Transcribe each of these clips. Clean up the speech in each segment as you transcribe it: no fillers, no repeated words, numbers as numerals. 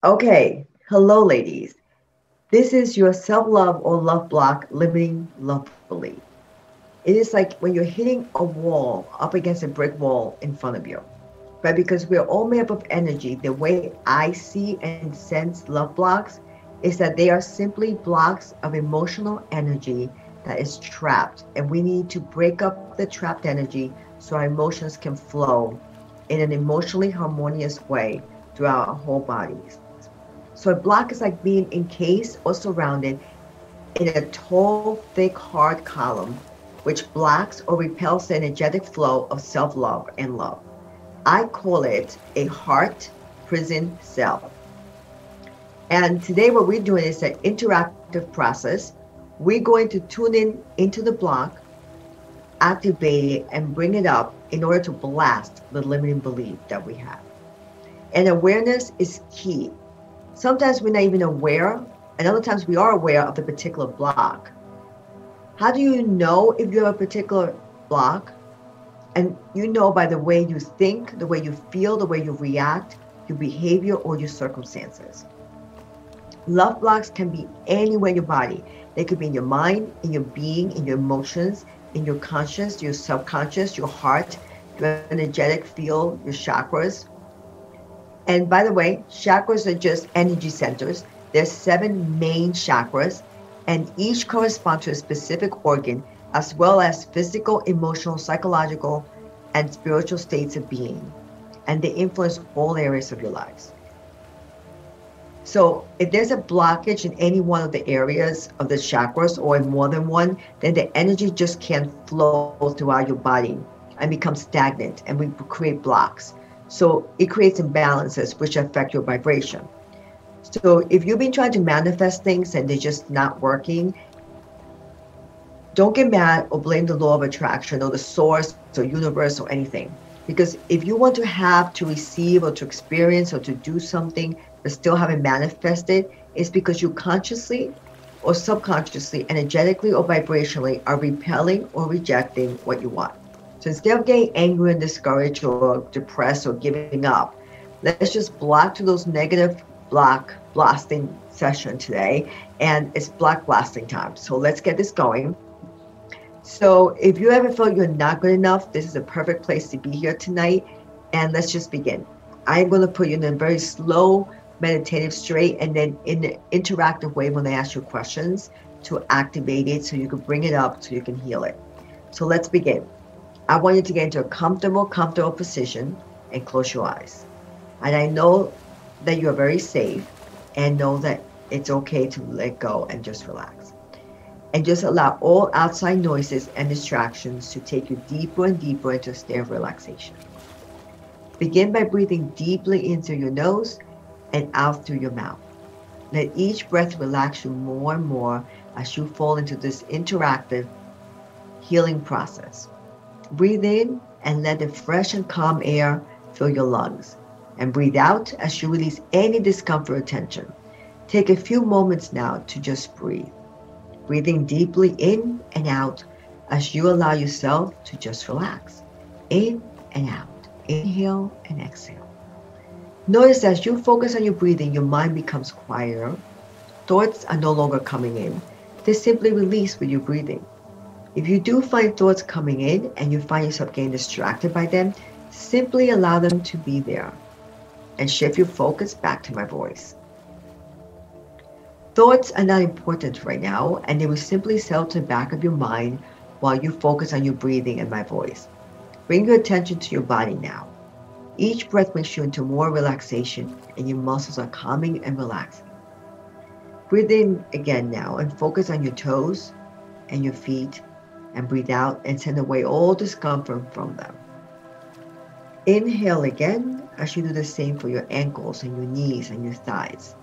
Okay, hello, ladies. This is your self love or love block limiting love belief. It is like when you're hitting a wall up against a brick wall in front of you, right? Because we're all made up of energy. The way I see and sense love blocks is that they are simply blocks of emotional energy that is trapped, and we need to break up the trapped energy so our emotions can flow in an emotionally harmonious way throughout our whole bodies. So a block is like being encased or surrounded in a tall, thick, hard column, which blocks or repels the energetic flow of self love and love. I call it a heart prison cell. And today, what we're doing is an interactive process. We're going to tune in into the block, activate it, and bring it up in order to blast the limiting belief that we have. And awareness is key. Sometimes we're not even aware, and other times we are aware of the particular block. How do you know if you have a particular block? And you know by the way you think, the way you feel, the way you react, your behavior, or your circumstances. Love blocks can be anywhere in your body. They could be in your mind, in your being, in your emotions, in your conscious, your subconscious, your heart, your energetic field, your chakras. And by the way, chakras are just energy centers. There's 7 main chakras, and each corresponds to a specific organ, as well as physical, emotional, psychological, and spiritual states of being. And they influence all areas of your lives. So if there's a blockage in any one of the areas of the chakras or in more than one, then the energy just can't flow throughout your body and become stagnant, and we create blocks. So it creates imbalances which affect your vibration. So if you've been trying to manifest things and they're just not working, don't get mad or blame the law of attraction or the source or universe or anything. Because if you want to have, to receive, or to experience, or to do something but still haven't manifested, it's because you consciously or subconsciously, energetically or vibrationally are repelling or rejecting what you want. So instead of getting angry and discouraged or depressed or giving up, let's just block to those negative block blasting session today. And it's block blasting time. So let's get this going. So if you ever feel you're not good enough, this is a perfect place to be here tonight. And let's just begin. I'm going to put you in a very slow, meditative state, and then in an interactive way when I ask you questions to activate it so you can bring it up so you can heal it. So let's begin. I want you to get into a comfortable position and close your eyes. And I know that you are very safe, and know that it's okay to let go and just relax. And just allow all outside noises and distractions to take you deeper and deeper into a state of relaxation. Begin by breathing deeply into your nose and out through your mouth. Let each breath relax you more and more as you fall into this interactive healing process. Breathe in and let the fresh and calm air fill your lungs. And breathe out as you release any discomfort or tension. Take a few moments now to just breathe. Breathing deeply in and out as you allow yourself to just relax. In and out. Inhale and exhale. Notice as you focus on your breathing, your mind becomes quieter. Thoughts are no longer coming in. They simply release with your breathing. If you do find thoughts coming in and you find yourself getting distracted by them, simply allow them to be there and shift your focus back to my voice. Thoughts are not important right now, and they will simply settle to the back of your mind while you focus on your breathing and my voice. Bring your attention to your body now. Each breath brings you into more relaxation, and your muscles are calming and relaxing. Breathe in again now and focus on your toes and your feet, and breathe out and send away all discomfort from them. Inhale again as you do the same for your ankles and your knees and your thighs.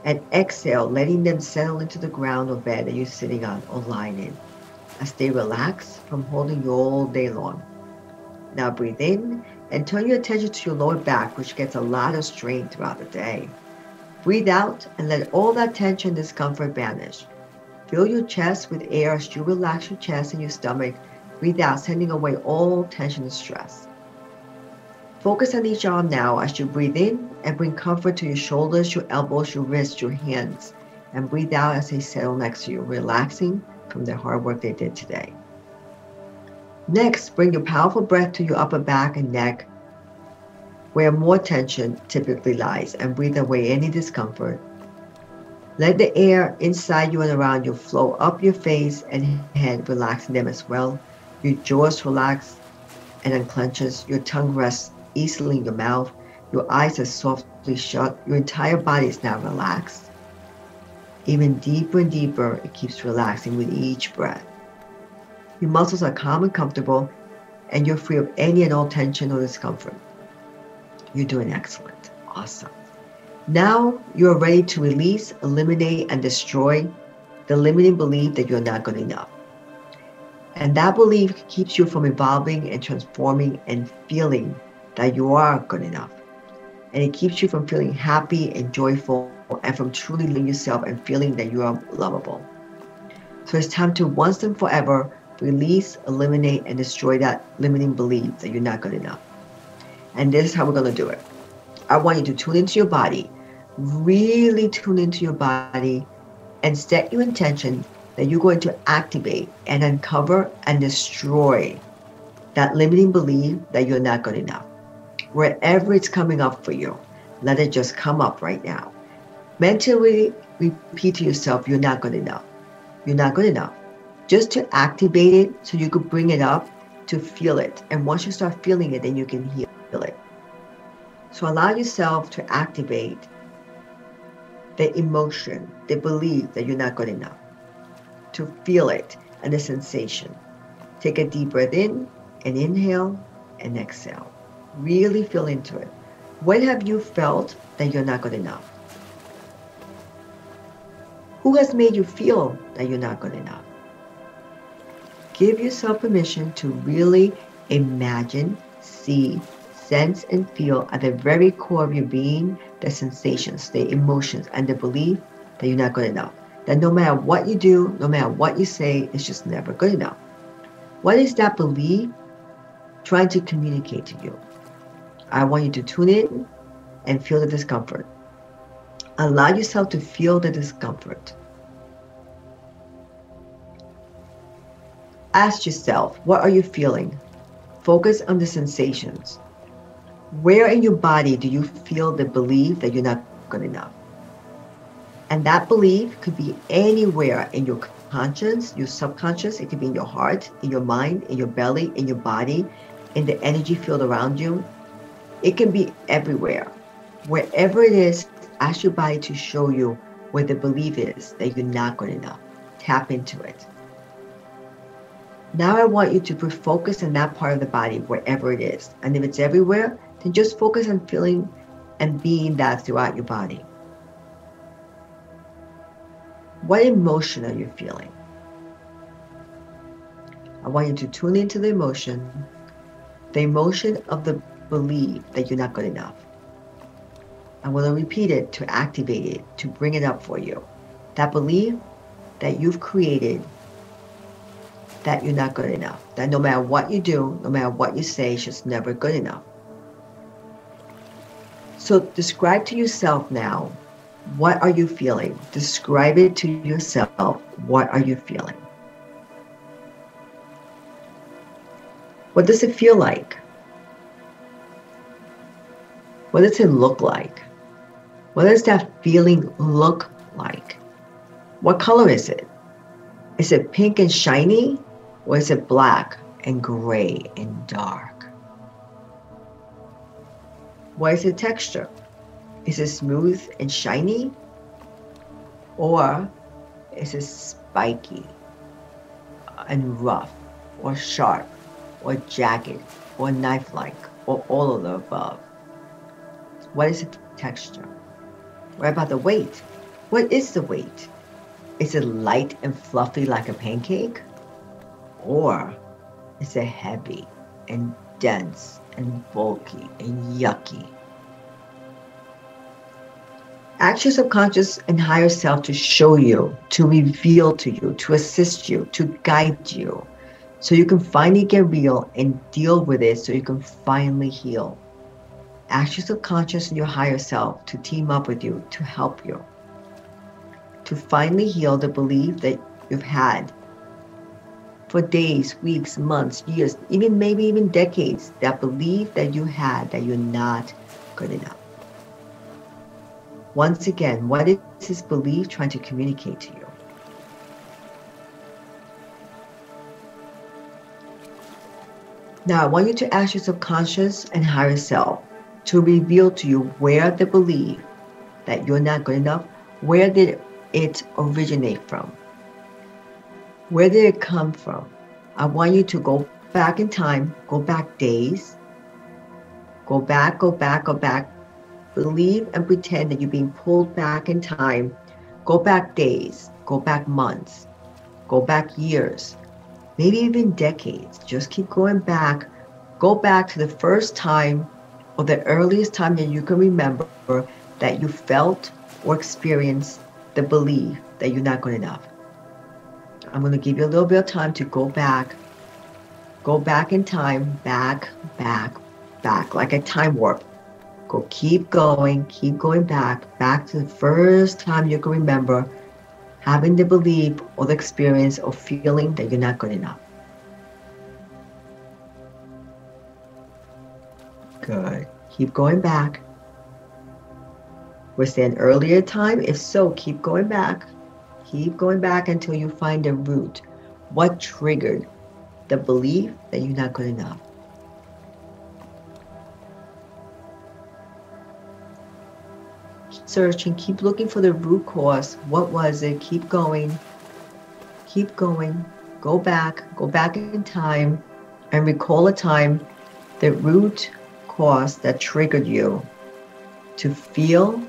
And exhale, letting them settle into the ground or bed that you're sitting on or lying in as they relax from holding you all day long. Now breathe in and turn your attention to your lower back, which gets a lot of strain throughout the day. Breathe out and let all that tension and discomfort vanish. Fill your chest with air as you relax your chest and your stomach. Breathe out, sending away all tension and stress. Focus on each arm now as you breathe in and bring comfort to your shoulders, your elbows, your wrists, your hands. And breathe out as they settle next to you, relaxing from the hard work they did today. Next, bring your powerful breath to your upper back and neck, where more tension typically lies, and breathe away any discomfort. Let the air inside you and around you flow up your face and head, relaxing them as well. Your jaws relax and unclenches. Your tongue rests easily in your mouth. Your eyes are softly shut. Your entire body is now relaxed. Even deeper and deeper, it keeps relaxing with each breath. Your muscles are calm and comfortable, and you're free of any and all tension or discomfort. You're doing excellent. Awesome. Now you're ready to release, eliminate, and destroy the limiting belief that you're not good enough. And that belief keeps you from evolving and transforming and feeling that you are good enough. And it keeps you from feeling happy and joyful and from truly loving yourself and feeling that you are lovable. So it's time to once and forever release, eliminate, and destroy that limiting belief that you're not good enough. And this is how we're going to do it. I want you to tune into your body, really tune into your body, and set your intention that you're going to activate and uncover and destroy that limiting belief that you're not good enough. Wherever it's coming up for you, let it just come up right now. Mentally repeat to yourself, you're not good enough. You're not good enough. Just to activate it so you could bring it up to feel it. And once you start feeling it, then you can heal it. So allow yourself to activate the emotion, the belief that you're not good enough. To feel it and the sensation. Take a deep breath in and inhale and exhale. Really feel into it. When have you felt that you're not good enough? Who has made you feel that you're not good enough? Give yourself permission to really imagine, see, sense, and feel at the very core of your being the sensations, the emotions, and the belief that you're not good enough. That no matter what you do, no matter what you say, it's just never good enough. What is that belief trying to communicate to you? I want you to tune in and feel the discomfort. Allow yourself to feel the discomfort. Ask yourself, what are you feeling? Focus on the sensations. Where in your body do you feel the belief that you're not good enough? And that belief could be anywhere in your conscious, your subconscious. It could be in your heart, in your mind, in your belly, in your body, in the energy field around you. It can be everywhere. Wherever it is, ask your body to show you where the belief is that you're not good enough. Tap into it. Now I want you to put focus on that part of the body, wherever it is. And if it's everywhere, then just focus on feeling and being that throughout your body. What emotion are you feeling? I want you to tune into the emotion of the belief that you're not good enough. I want to repeat it to activate it, to bring it up for you. That belief that you've created that you're not good enough. That no matter what you do, no matter what you say, it's just never good enough. So describe to yourself now, what are you feeling? Describe it to yourself. What are you feeling? What does it feel like? What does it look like? What does that feeling look like? What color is it? Is it pink and shiny? Or is it black and gray and dark? What is the texture? Is it smooth and shiny? Or is it spiky and rough, or sharp, or jagged, or knife-like, or all of the above? What is the texture? What about the weight? What is the weight? Is it light and fluffy like a pancake? Or is it heavy and dense and bulky and yucky? Ask your subconscious and higher self to show you, to reveal to you, to assist you, to guide you, so you can finally get real and deal with it, so you can finally heal. Ask your subconscious and your higher self to team up with you to help you to finally heal the belief that you've had for days, weeks, months, years, maybe even decades, that belief that you had that you're not good enough. Once again, what is this belief trying to communicate to you? Now, I want you to ask your subconscious and higher self to reveal to you where the belief that you're not good enough, where did it originate from? Where did it come from? I want you to go back in time, go back days, go back. Believe and pretend that you're being pulled back in time. Go back days, go back months, go back years, maybe even decades. Just keep going back. Go back to the first time or the earliest time that you can remember that you felt or experienced the belief that you're not good enough. I'm going to give you a little bit of time to go back in time, back, like a time warp. Keep going back to the first time you can remember having the belief or the experience or feeling that you're not good enough. Good. Keep going back. Was there an earlier time? If so, keep going back. Keep going back until you find the root. What triggered the belief that you're not good enough? Keep searching, keep looking for the root cause. What was it? Keep going. Keep going. Go back in time and recall a time, the root cause that triggered you to feel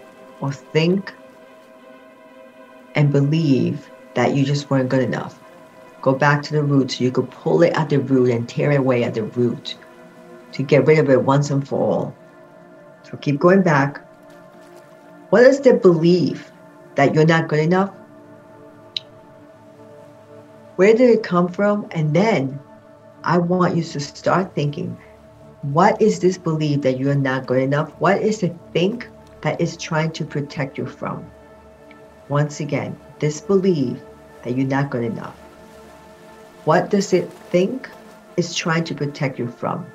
or think and believe that you just weren't good enough. Go back to the root so you could pull it at the root and tear it away at the root to get rid of it once and for all. So keep going back. What is the belief that you're not good enough? Where did it come from? And then I want you to start thinking, what is this belief that you're not good enough? What is the think that is trying to protect you from? Once again, this belief that you're not good enough. What does it think is trying to protect you from?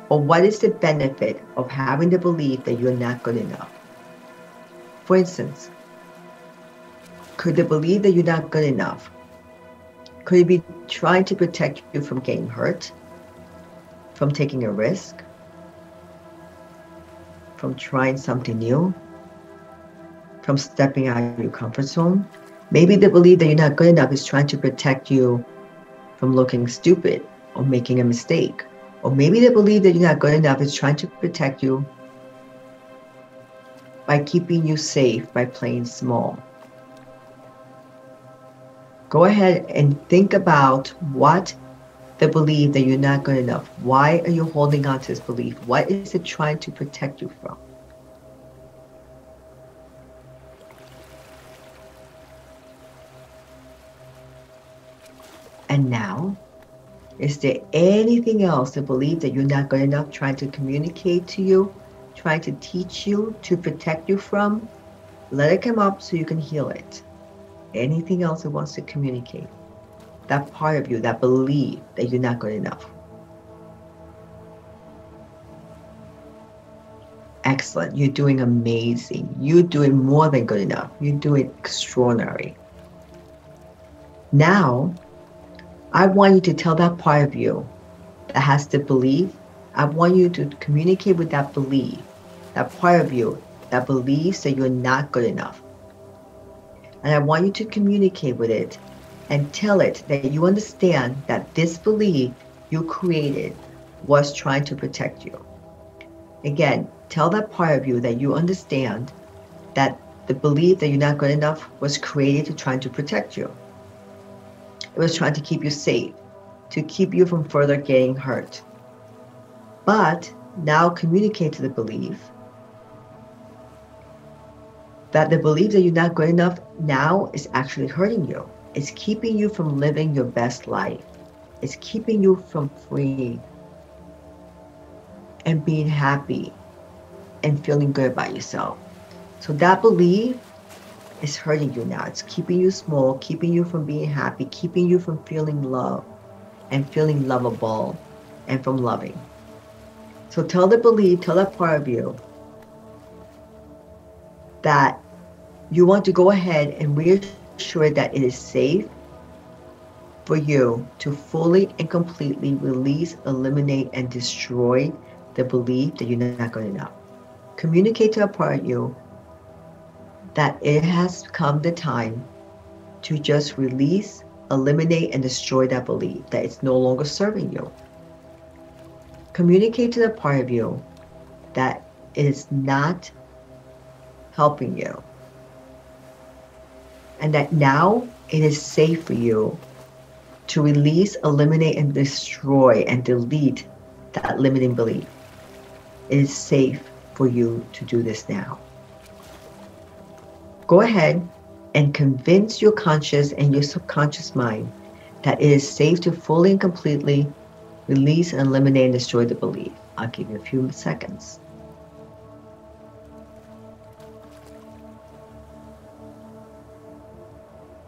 Or what is the benefit of having the belief that you're not good enough? For instance, could the belief that you're not good enough, could it be trying to protect you from getting hurt, from taking a risk, from trying something new, from stepping out of your comfort zone? Maybe the belief that you're not good enough is trying to protect you from looking stupid or making a mistake. Or maybe the belief that you're not good enough is trying to protect you by keeping you safe, by playing small. Go ahead and think about what the belief that you're not good enough. Why are you holding on to this belief? What is it trying to protect you from? And now, is there anything else, the belief that you're not good enough, trying to communicate to you, trying to teach you, to protect you from? Let it come up so you can heal it. Anything else it wants to communicate? That part of you, that belief that you're not good enough. Excellent. You're doing amazing. You're doing more than good enough. You're doing extraordinary. Now, I want you to tell that part of you that has the belief, I want you to communicate with that belief, that part of you that believes that you're not good enough. And I want you to communicate with it and tell it that you understand that this belief you created was trying to protect you. Again, tell that part of you that you understand that the belief that you're not good enough was created to try to protect you. It was trying to keep you safe, to keep you from further getting hurt. But now communicate to the belief that the belief that you're not good enough now is actually hurting you. It's keeping you from living your best life. It's keeping you from free and being happy and feeling good about yourself. So that belief is hurting you now. It's keeping you small, keeping you from being happy, keeping you from feeling love and feeling lovable and from loving. So tell the belief, tell that part of you that you want to go ahead and reassure that it is safe for you to fully and completely release, eliminate, and destroy the belief that you're not good enough. Communicate to a part of you that it has come the time to just release, eliminate, and destroy that belief, that it's no longer serving you. Communicate to the part of you that it is not helping you, and that now it is safe for you to release, eliminate, and destroy and delete that limiting belief. It is safe for you to do this now. Go ahead and convince your conscious and your subconscious mind that it is safe to fully and completely release and eliminate and destroy the belief. I'll give you a few seconds.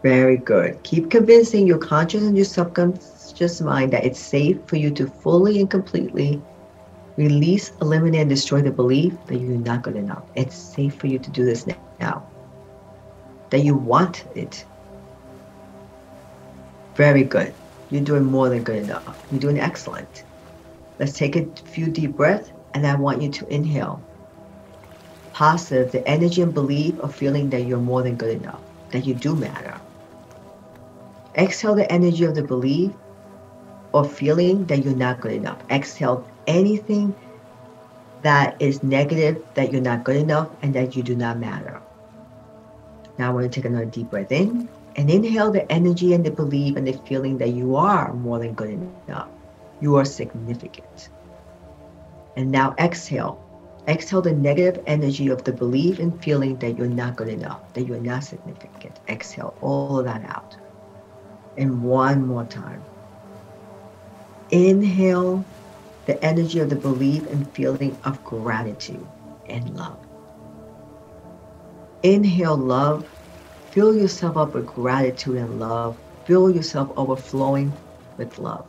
Very good. Keep convincing your conscious and your subconscious mind that it's safe for you to fully and completely release, eliminate, and destroy the belief that you're not good enough. It's safe for you to do this now. That you want it. Very good. You're doing more than good enough. You're doing excellent. Let's take a few deep breaths, and I want you to inhale. Positive, the energy and belief of feeling that you're more than good enough, that you do matter. Exhale the energy of the belief or feeling that you're not good enough. Exhale anything that is negative, that you're not good enough, and that you do not matter. Now I want to take another deep breath in and inhale the energy and the belief and the feeling that you are more than good enough. You are significant. And now exhale. Exhale the negative energy of the belief and feeling that you're not good enough, that you're not significant. Exhale all of that out. And one more time. Inhale the energy of the belief and feeling of gratitude and love. Inhale love. Fill yourself up with gratitude and love. Fill yourself overflowing with love.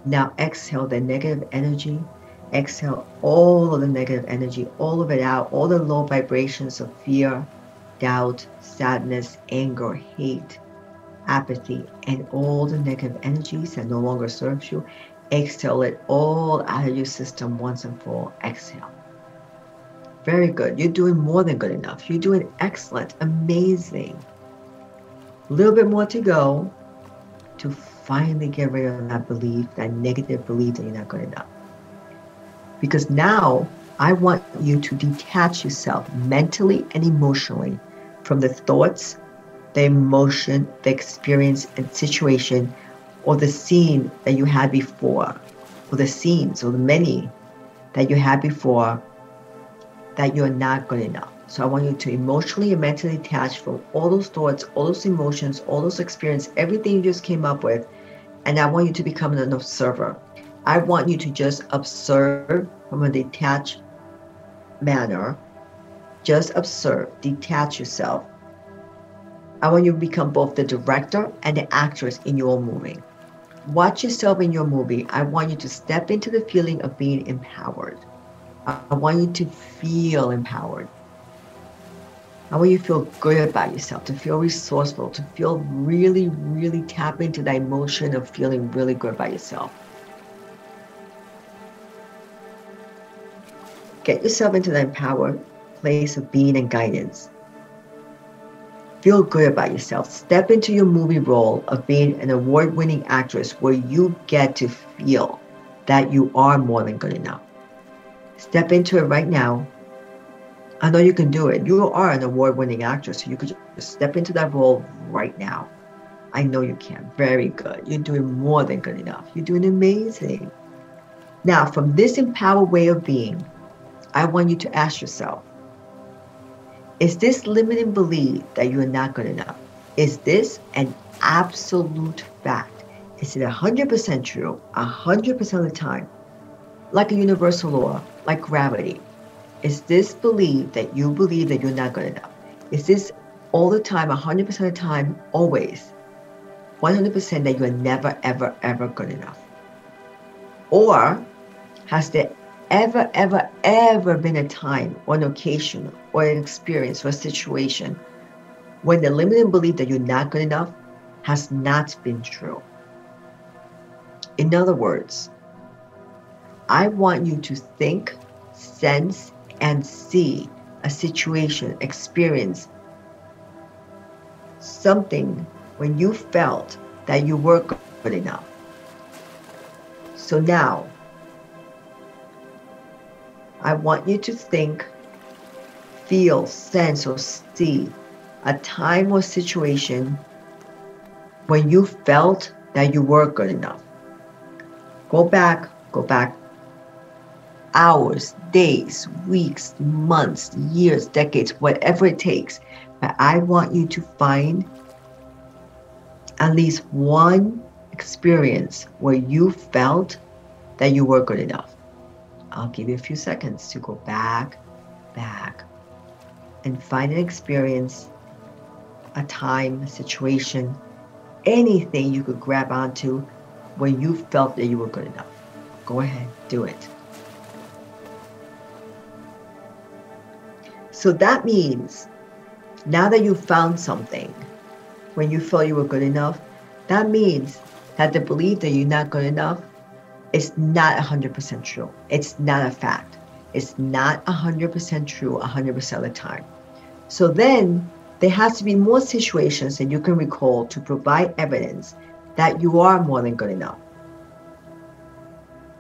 Now exhale the negative energy. Exhale all of the negative energy, all of it out, all the low vibrations of fear, doubt, sadness, anger, hate, apathy, and all the negative energies that no longer serves you. Exhale it all out of your system once and for all. Exhale. Very good. You're doing more than good enough. You're doing excellent, amazing. A little bit more to go to finally get rid of that belief, that negative belief that you're not good enough. Because now I want you to detach yourself mentally and emotionally from the thoughts, the emotion, the experience and situation, or the scene that you had before, or the scenes, or the many that you had before, that you're not good enough. So I want you to emotionally and mentally detach from all those thoughts, all those emotions, all those experiences, everything you just came up with. And I want you to become an observer. I want you to just observe from a detached manner. Just observe, detach yourself. I want you to become both the director and the actress in your movie. Watch yourself in your movie. I want you to step into the feeling of being empowered. I want you to feel empowered. I want you to feel good about yourself, to feel resourceful, to feel really, really tap into that emotion of feeling really good about yourself. Get yourself into that empowered place of being and guidance. Feel good about yourself. Step into your movie role of being an award-winning actress where you get to feel that you are more than good enough. Step into it right now. I know you can do it. You are an award-winning actress, so you could just step into that role right now. I know you can. Very good. You're doing more than good enough. You're doing amazing. Now, from this empowered way of being, I want you to ask yourself, is this limiting belief that you are not good enough? Is this an absolute fact? Is it 100% true, 100% of the time? Like a universal law, like gravity. Is this belief that you believe that you're not good enough? Is this all the time, 100% of the time, always, 100% that you are never, ever, ever good enough? Or has there ever, ever, ever been a time or an occasion or an experience or a situation when the limiting belief that you're not good enough has not been true? In other words, I want you to think, sense, and see a situation, experience something when you felt that you were good enough. So now, I want you to think, feel, sense, or see a time or situation when you felt that you were good enough. Go back hours, days, weeks, months, years, decades, whatever it takes. But I want you to find at least one experience where you felt that you were good enough. I'll give you a few seconds to go back, and find an experience, a time, a situation, anything you could grab onto when you felt that you were good enough. Go ahead, do it. So that means now that you found something when you felt you were good enough, that means that the belief that you're not good enough is not 100% true. It's not a fact. It's not 100% true 100% of the time. So then there has to be more situations that you can recall to provide evidence that you are more than good enough.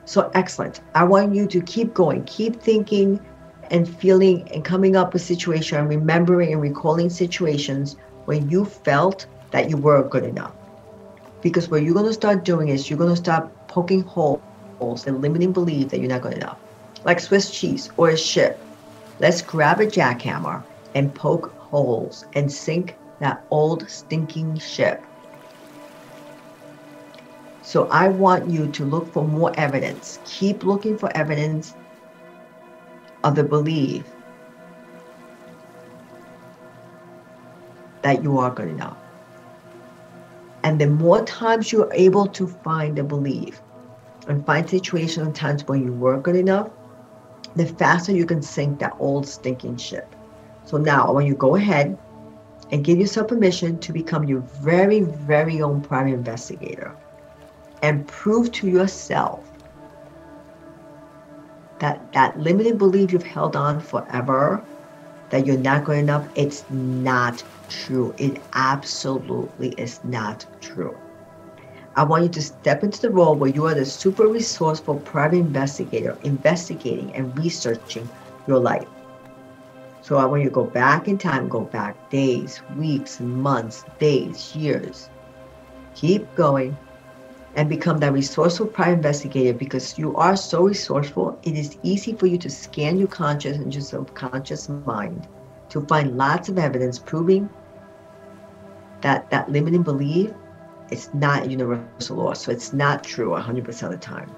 So excellent. I want you to keep going, keep thinking and feeling and coming up with situations and remembering and recalling situations when you felt that you were good enough. Because what you're going to start doing is you're going to start poking holes and limiting belief that you're not good enough. Like Swiss cheese or a ship. Let's grab a jackhammer and poke holes and sink that old stinking ship. So I want you to look for more evidence. Keep looking for evidence of the belief that you are good enough. And the more times you're able to find the belief and find situations and times when you were good enough, the faster you can sink that old stinking ship. So now when you go ahead and give yourself permission to become your very, very own private investigator and prove to yourself that that limited belief you've held on forever, that you're not good enough, it's not true. It absolutely is not true. I want you to step into the role where you are the super resourceful private investigator, investigating and researching your life. So I want you to go back in time, go back days, weeks, months, days, years. Keep going and become that resourceful private investigator, because you are so resourceful. It is easy for you to scan your conscious and your subconscious mind to find lots of evidence proving that that limiting belief is not a universal law. So it's not true 100% of the time.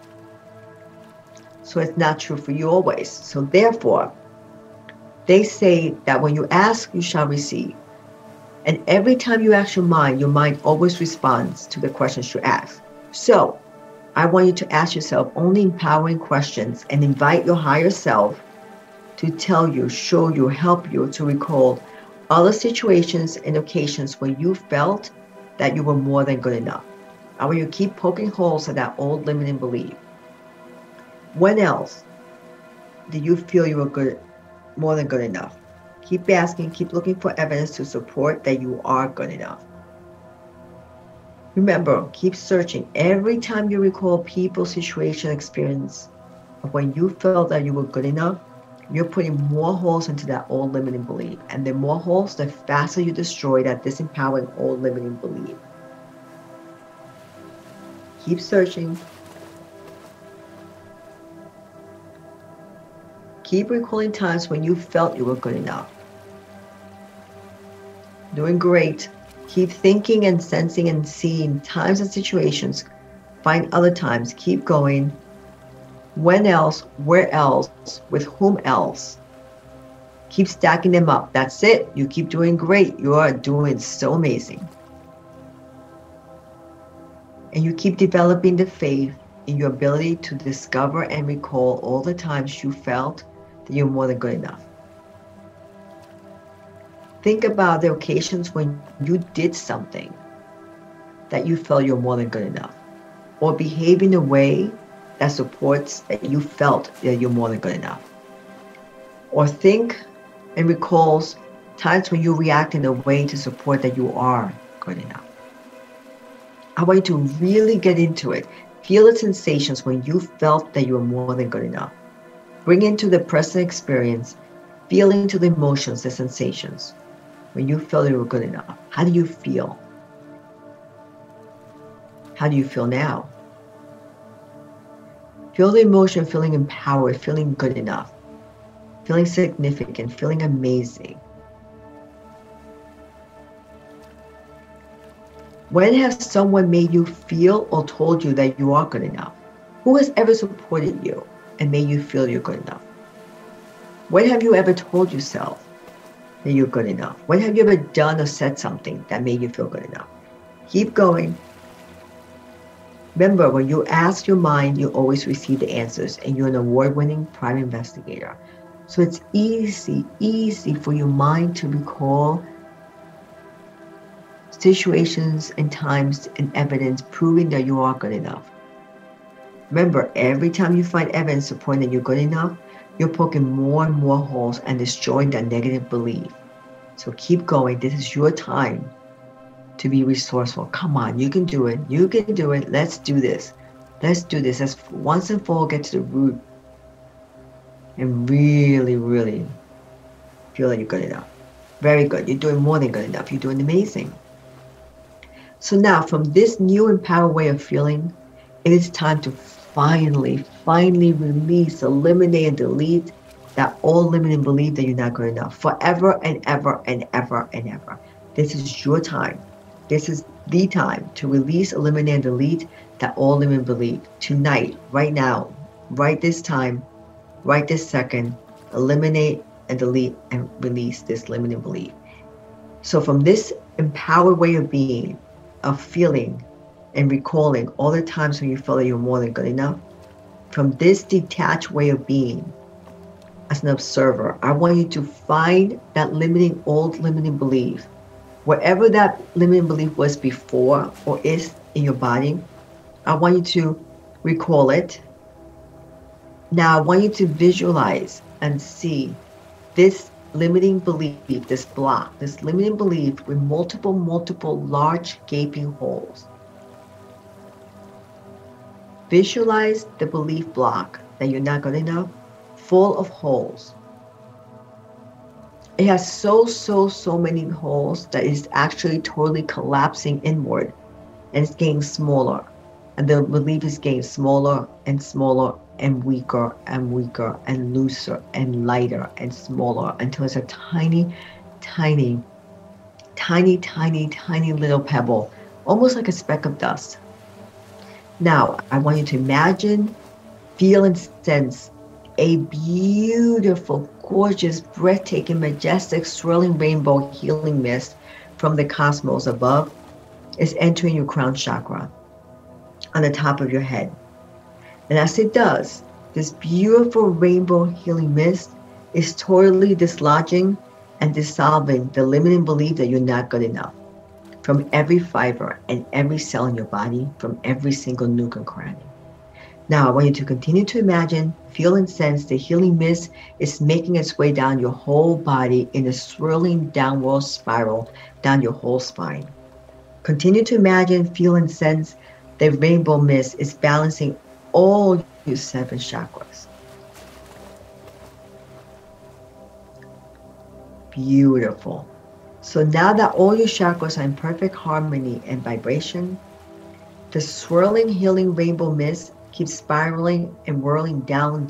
So it's not true for you always. So therefore, they say that when you ask, you shall receive. And every time you ask your mind always responds to the questions you ask. So I want you to ask yourself only empowering questions and invite your higher self to tell you, show you, help you to recall other situations and occasions where you felt that you were more than good enough. I want you to keep poking holes in that old limiting belief. When else did you feel you were more than good enough? Keep asking, keep looking for evidence to support that you are good enough. Remember, keep searching. Every time you recall people, situation, experience of when you felt that you were good enough, you're putting more holes into that old limiting belief. And the more holes, the faster you destroy that disempowering old limiting belief. Keep searching. Keep recalling times when you felt you were good enough. Doing great. Keep thinking and sensing and seeing times and situations. Find other times. Keep going. When else? Where else? With whom else Keep stacking them up. That's it. You keep doing great. You are doing so amazing. And you keep developing the faith in your ability to discover and recall all the times you felt that you're more than good enough. Think about the occasions when you did something that you felt you're more than good enough, or behave in a way that supports that you felt that you're more than good enough. Or think and recalls times when you react in a way to support that you are good enough. I want you to really get into it. Feel the sensations when you felt that you were more than good enough. Bring into the present experience, feel into the emotions, the sensations, when you felt you were good enough. How do you feel? How do you feel now? Feel the emotion, feeling empowered, feeling good enough, feeling significant, feeling amazing. When has someone made you feel or told you that you are good enough? Who has ever supported you and made you feel you're good enough? When have you ever told yourself that you're good enough? When have you ever done or said something that made you feel good enough? Keep going. Remember, when you ask your mind, you always receive the answers, and you're an award-winning prime investigator. So it's easy for your mind to recall situations and times and evidence proving that you are good enough. Remember, every time you find evidence supporting that you're good enough, you're poking more and more holes and destroying that negative belief. So keep going. This is your time to be resourceful. Come on, you can do it. You can do it. Let's do this. Let's do this. Let's once and for all get to the root and really, really feel that you're good enough. Very good. You're doing more than good enough. You're doing amazing. So now, from this new empowered way of feeling, it is time to finally release, eliminate, and delete that old limiting belief that you're not good enough forever and ever and ever and ever. This is your time. This is the time to release, eliminate, and delete that old limiting belief. Tonight, right now, right this time, right this second, eliminate and delete and release this limiting belief. So from this empowered way of being, of feeling and recalling all the times when you felt that you're more than good enough, from this detached way of being as an observer, I want you to find that old limiting belief, wherever that limiting belief was before or is in your body. I want you to recall it. Now I want you to visualize and see this limiting belief, this block, this limiting belief with multiple large gaping holes. Visualize the belief block that you're not good enough, full of holes. It has so many holes that it's actually totally collapsing inward, and it's getting smaller. And the belief is getting smaller and smaller and weaker and looser and lighter and smaller until it's a tiny little pebble, almost like a speck of dust. Now, I want you to imagine, feel, and sense a beautiful, gorgeous, breathtaking, majestic, swirling rainbow healing mist from the cosmos above is entering your crown chakra on the top of your head. And as it does, this beautiful rainbow healing mist is totally dislodging and dissolving the limiting belief that you're not good enough from every fiber and every cell in your body, from every single nook and cranny. Now, I want you to continue to imagine, feel, and sense the healing mist is making its way down your whole body in a swirling downward spiral down your whole spine. Continue to imagine, feel, and sense the rainbow mist is balancing all your 7 chakras. Beautiful. So now that all your chakras are in perfect harmony and vibration, the swirling healing rainbow mist keeps spiraling and whirling down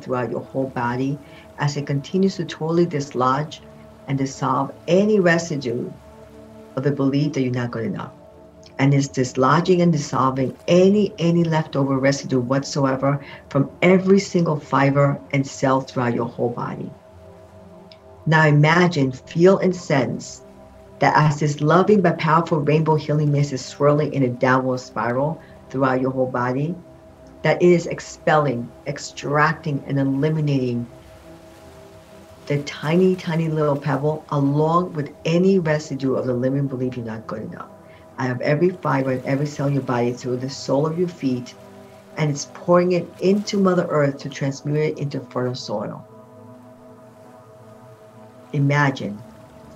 throughout your whole body as it continues to totally dislodge and dissolve any residue of the belief that you're not good enough. And it's dislodging and dissolving any leftover residue whatsoever from every single fiber and cell throughout your whole body. Now imagine, feel, and sense that as this loving but powerful rainbow healing mist is swirling in a downward spiral throughout your whole body, that it is expelling, extracting, and eliminating the tiny, tiny little pebble along with any residue of the limiting belief you're not good enough. Out of every fiber and every cell in your body through the sole of your feet, and it's pouring it into Mother Earth to transmute it into fertile soil. Imagine,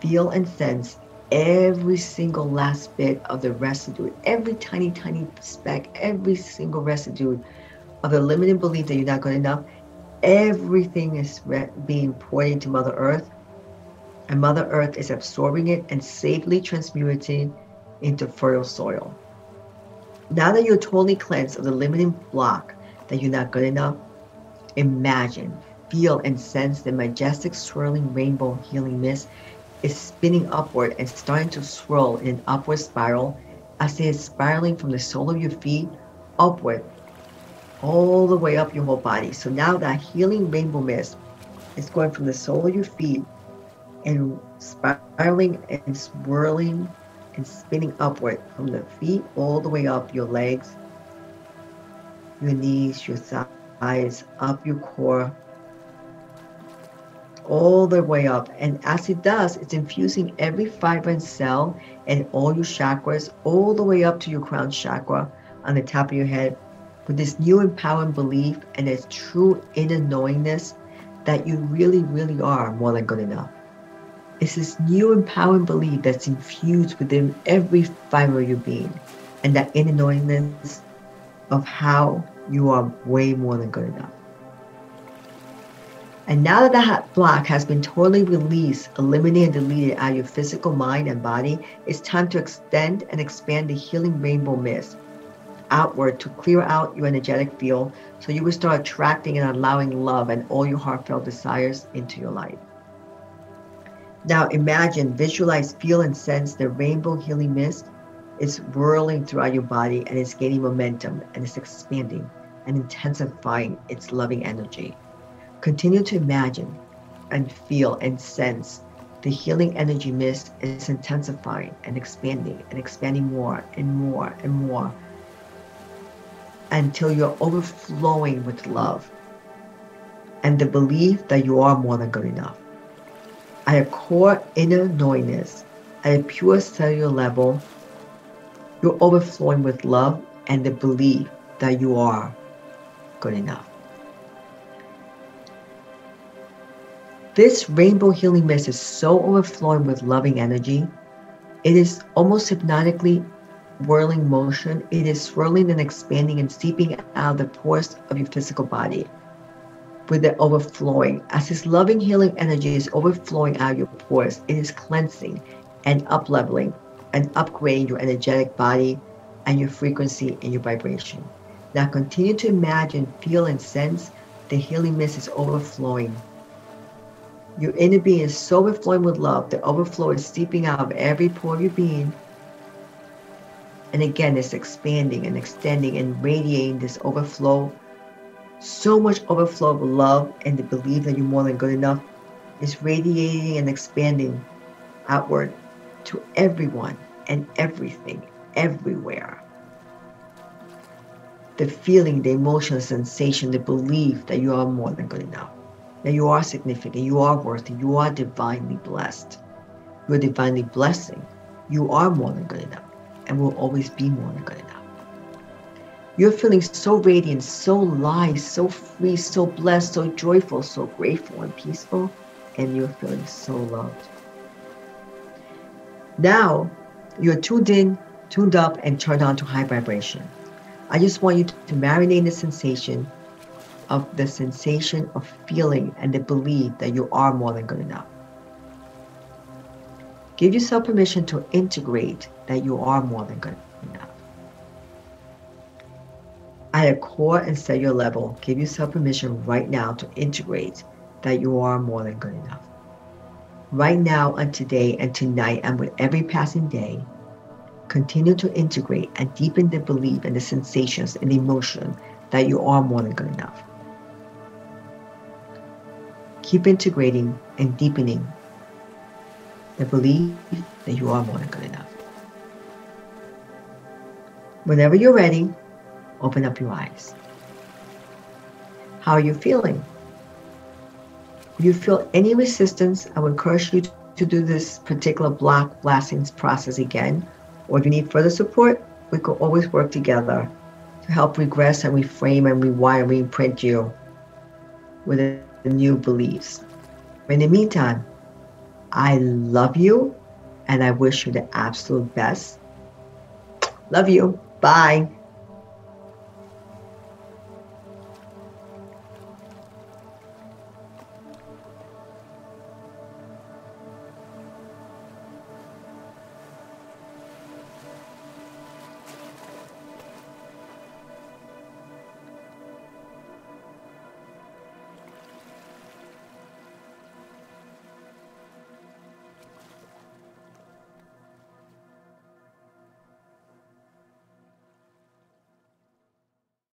feel, and sense every single last bit of the residue, every tiny, tiny speck, every single residue of the limiting belief that you're not good enough. Everything is being poured into Mother Earth, and Mother Earth is absorbing it and safely transmuting into fertile soil. Now that you're totally cleansed of the limiting block that you're not good enough, imagine, feel, and sense the majestic swirling rainbow healing mist is spinning upward and starting to swirl in an upward spiral as it is spiraling from the sole of your feet upward all the way up your whole body. So now that healing rainbow mist is going from the sole of your feet and spiraling and swirling and spinning upward from the feet all the way up your legs, your knees, your thighs, up your core, all the way up. And as it does, it's infusing every fiber and cell and all your chakras all the way up to your crown chakra on the top of your head with this new empowering belief and this true inner knowingness that you really, really are more than good enough. It's this new empowering belief that's infused within every fiber of your being, and that inner knowingness of how you are way more than good enough. And now that that block has been totally released, eliminated, and deleted out of your physical mind and body, it's time to extend and expand the healing rainbow mist outward to clear out your energetic field so you will start attracting and allowing love and all your heartfelt desires into your life. Now imagine, visualize, feel, and sense the rainbow healing mist is whirling throughout your body and it's gaining momentum and it's expanding and intensifying its loving energy. Continue to imagine and feel and sense the healing energy mist is intensifying and expanding more and more and more until you're overflowing with love and the belief that you are more than good enough. At a core inner knowingness, at a pure cellular level, you're overflowing with love and the belief that you are good enough. This rainbow healing mist is so overflowing with loving energy. It is almost hypnotically whirling motion. It is swirling and expanding and seeping out of the pores of your physical body with it overflowing. As this loving healing energy is overflowing out of your pores, it is cleansing and up-leveling and upgrading your energetic body and your frequency and your vibration. Now continue to imagine, feel, and sense the healing mist is overflowing. Your inner being is so overflowing with love. The overflow is seeping out of every pore of your being. And again, it's expanding and extending and radiating this overflow. So much overflow of love and the belief that you're more than good enough is radiating and expanding outward to everyone and everything, everywhere. The feeling, the emotional sensation, the belief that you are more than good enough, that you are significant, you are worthy, you are divinely blessed. You're divinely blessing. You are more than good enough and will always be more than good enough. You're feeling so radiant, so light, so free, so blessed, so joyful, so grateful and peaceful, and you're feeling so loved. Now, you're tuned in, tuned up, and turned on to high vibration. I just want you to marinate in the sensation of feeling and the belief that you are more than good enough. Give yourself permission to integrate that you are more than good enough. At a core and cellular level, give yourself permission right now to integrate that you are more than good enough. Right now and today and tonight and with every passing day, continue to integrate and deepen the belief and the sensations and the emotion that you are more than good enough. Keep integrating and deepening the belief that you are more than good enough. Whenever you're ready, open up your eyes. How are you feeling? If you feel any resistance, I would encourage you to do this particular block blasting process again. Or if you need further support, we could always work together to help regress and reframe and rewire and reimprint you with the new beliefs. In the meantime, I love you and I wish you the absolute best. Love you. Bye.